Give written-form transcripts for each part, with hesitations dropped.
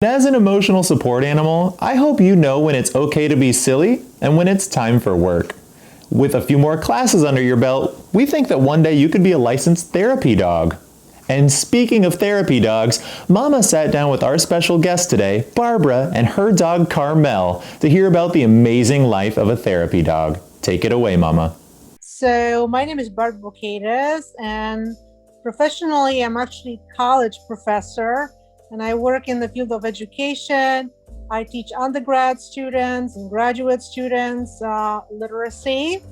As an emotional support animal, I hope you know when it's okay to be silly and when it's time for work. With a few more classes under your belt, we think that one day you could be a licensed therapy dog. And speaking of therapy dogs, Mama sat down with our special guest today, Barbara, and her dog Carmel, to hear about the amazing life of a therapy dog. Take it away, Mama. So my name is Barbara Bocatus, and professionally, I'm actually a college professor, and I work in the field of education. I teach undergrad students and graduate students literacy,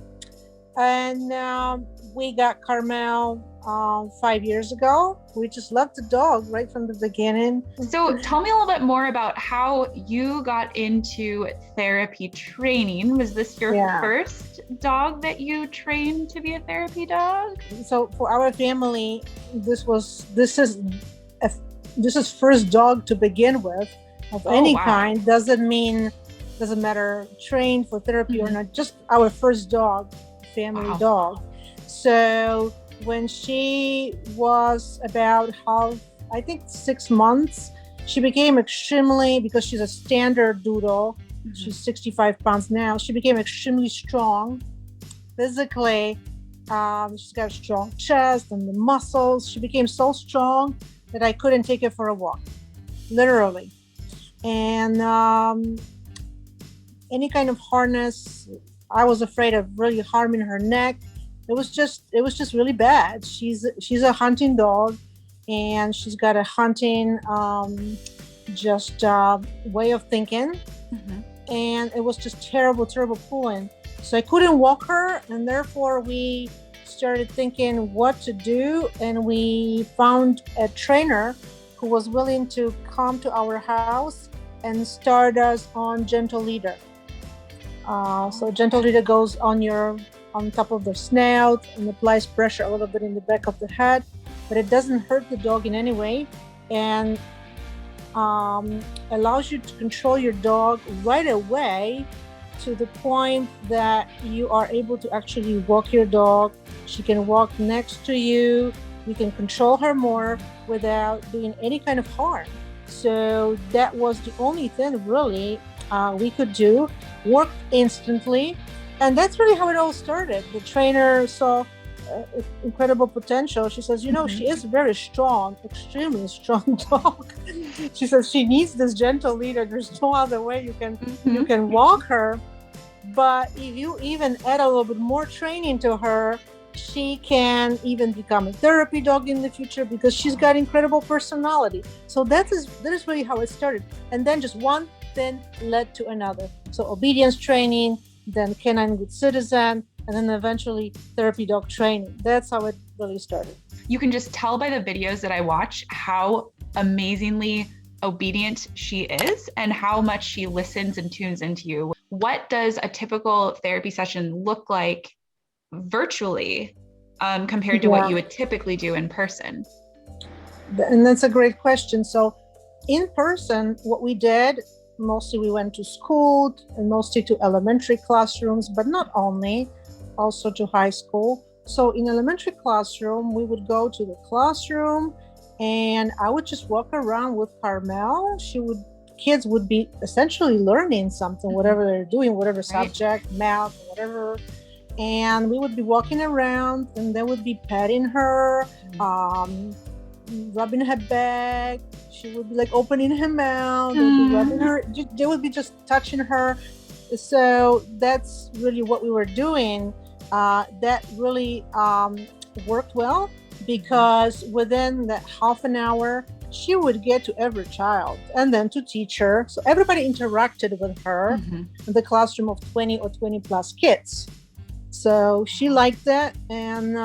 and we got Carmel 5 years ago. We just loved the dog right from the beginning. So tell me a little bit more about how you got into therapy training. Was this your first dog that you trained to be a therapy dog? So for our family, this is first dog to begin with of any kind. Doesn't matter trained for therapy or not, just our first dog, family dog. So when she was about 6 months, she became extremely, because she's a standard doodle, she's 65 pounds now, she became extremely strong physically. She's got a strong chest and the muscles. She became so strong that I couldn't take her for a walk, literally. And any kind of harness, I was afraid of really harming her neck. It was just really bad. She's a hunting dog, and she's got a hunting way of thinking. And it was just terrible pulling. So I couldn't walk her, and therefore we started thinking what to do, and we found a trainer who was willing to come to our house and start us on gentle leader. So gentle leader goes on top of the snout and applies pressure a little bit in the back of the head, but it doesn't hurt the dog in any way, and allows you to control your dog right away to the point that you are able to actually walk your dog. She can walk next to you. You can control her more without doing any kind of harm. So that was the only thing really we could do. Worked instantly. And that's really how it all started. The trainer saw incredible potential. She says, she is very strong, extremely strong dog. She says she needs this gentle leader. There's no other way you can walk her. But if you even add a little bit more training to her, she can even become a therapy dog in the future because she's got incredible personality. So that is really how it started. And then just one thing led to another. So obedience training, then canine good citizen, and then eventually therapy dog training. That's how it really started. You can just tell by the videos that I watch how amazingly obedient she is and how much she listens and tunes into you. What does a typical therapy session look like virtually compared to what you would typically do in person? And that's a great question. So in person, what we did, mostly we went to school and mostly to elementary classrooms, but not only, also to high school. So in elementary classroom, we would go to the classroom and I would just walk around with Carmel. Kids would be essentially learning something, whatever they're doing, whatever subject, math, whatever. And we would be walking around and they would be petting her, rubbing her back. She would be like opening her mouth, they would be rubbing her, they would be just touching her. So that's really what we were doing. That really worked well because within that half an hour, she would get to every child and then to teacher. So everybody interacted with her in the classroom of 20 or 20 plus kids. So she liked that. And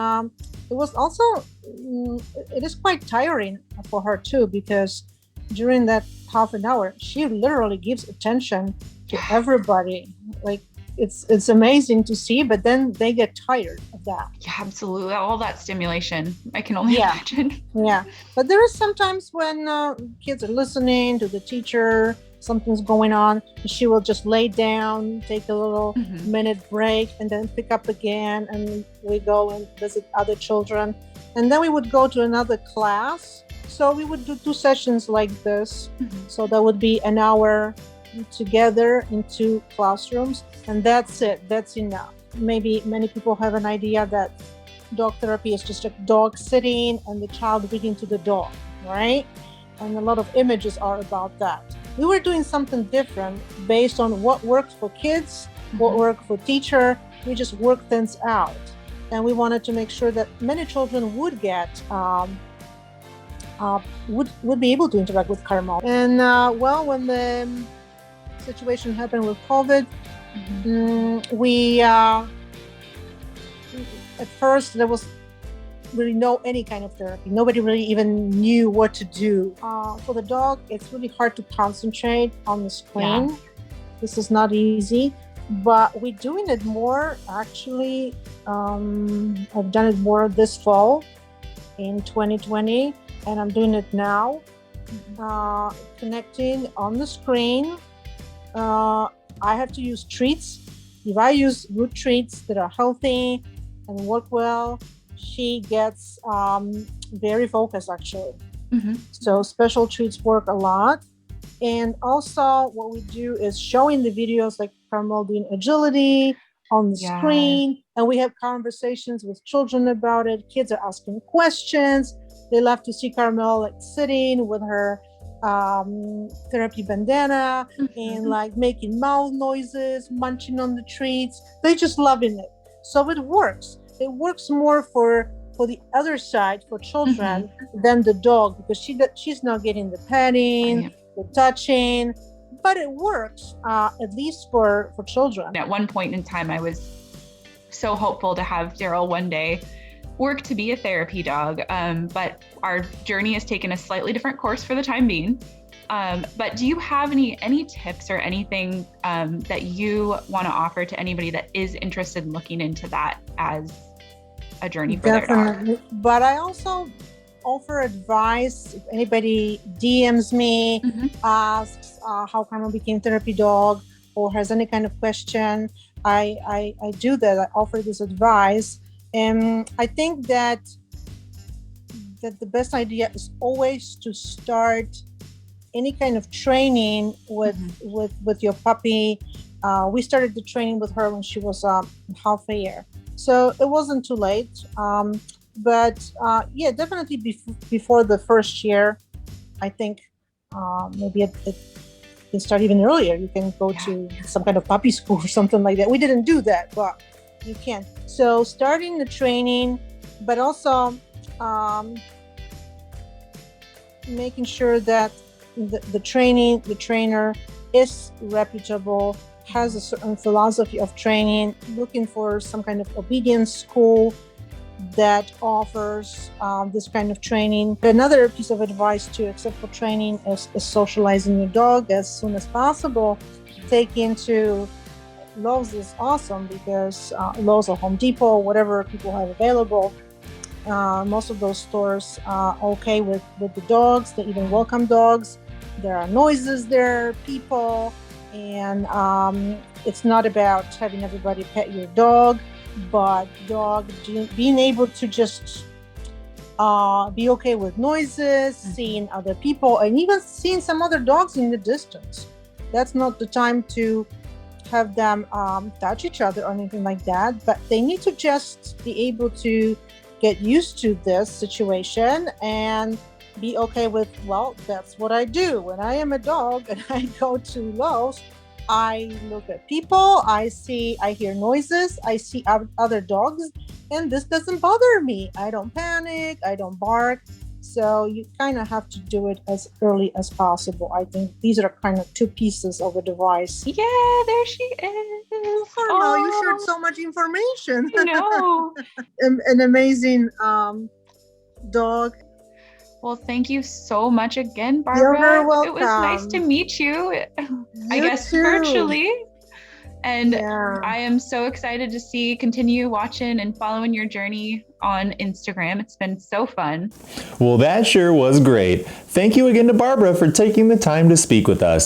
it was also, it is quite tiring for her too, because during that half an hour, she literally gives attention to everybody. Like it's amazing to see, but then they get tired of that. Yeah, absolutely. All that stimulation, I can only imagine. Yeah, but there is sometimes when kids are listening to the teacher, something's going on, she will just lay down, take a little minute break, and then pick up again, and we go and visit other children. And then we would go to another class. So we would do 2 sessions like this. Mhm. So that would be an hour together in 2 classrooms, and that's it. That's enough. Maybe many people have an idea that dog therapy is just a dog sitting and the child reading to the dog, right? And a lot of images are about that. We were doing something different based on what worked for kids, what worked for teacher. We just worked things out, and we wanted to make sure that many children would get would be able to interact with Carmel. And well, when the situation happened with COVID, we at first there was really no any kind of therapy. Nobody really even knew what to do. For the dog, it's really hard to concentrate on the screen. Yeah. This is not easy, but we're doing it more. Actually, I've done it more this fall in 2020, and I'm doing it now. Connecting on the screen. I have to use treats. If I use good treats that are healthy and work well, she gets very focused actually. So special treats work a lot. And also what we do is showing the videos like Carmel doing agility on the screen. And we have conversations with children about it. Kids are asking questions. They love to see Carmel like sitting with her therapy bandana and like making mouth noises, munching on the treats. They just loving it. So it works. It works more for the other side, for children, than the dog, because she's not getting the petting, the touching, but it works, at least for children. At one point in time, I was so hopeful to have Daryl one day work to be a therapy dog, but our journey has taken a slightly different course for the time being. But do you have any tips or anything that you want to offer to anybody that is interested in looking into that as a journey for their dog? But I also offer advice. If anybody DMs me, asks how Carmel became therapy dog, or has any kind of question, I do that. I offer this advice. And I think that the best idea is always to start any kind of training with your puppy. We started the training with her when she was half a year, so it wasn't too late. But yeah, definitely before the first year. I think maybe it can start even earlier. You can go to some kind of puppy school or something like that. We didn't do that, but you can. So starting the training, but also making sure that the trainer is reputable, has a certain philosophy of training, looking for some kind of obedience school that offers this kind of training. Another piece of advice to accept for training is socializing your dog as soon as possible. Take into Lowe's is awesome because Lowe's or Home Depot, whatever people have available, most of those stores are okay with the dogs. They even welcome dogs. There are noises there, people, and it's not about having everybody pet your dog, but being able to just be okay with noises, seeing other people, and even seeing some other dogs in the distance. That's not the time to have them touch each other or anything like that, but they need to just be able to get used to this situation and be okay with, well, that's what I do. When I am a dog and I go to Lowe's, I look at people, I hear noises, I see other dogs, and this doesn't bother me. I don't panic, I don't bark. So you kind of have to do it as early as possible. I think these are kind of two pieces of a device. Yeah, there she is. Oh, you shared so much information. I know. An amazing dog. Well, thank you so much again, Barbara. You're very welcome. It was nice to meet you. I guess too. virtually. And Yeah. I am so excited to continue watching and following your journey on Instagram. It's been so fun. Well, that sure was great. Thank you again to Barbara for taking the time to speak with us.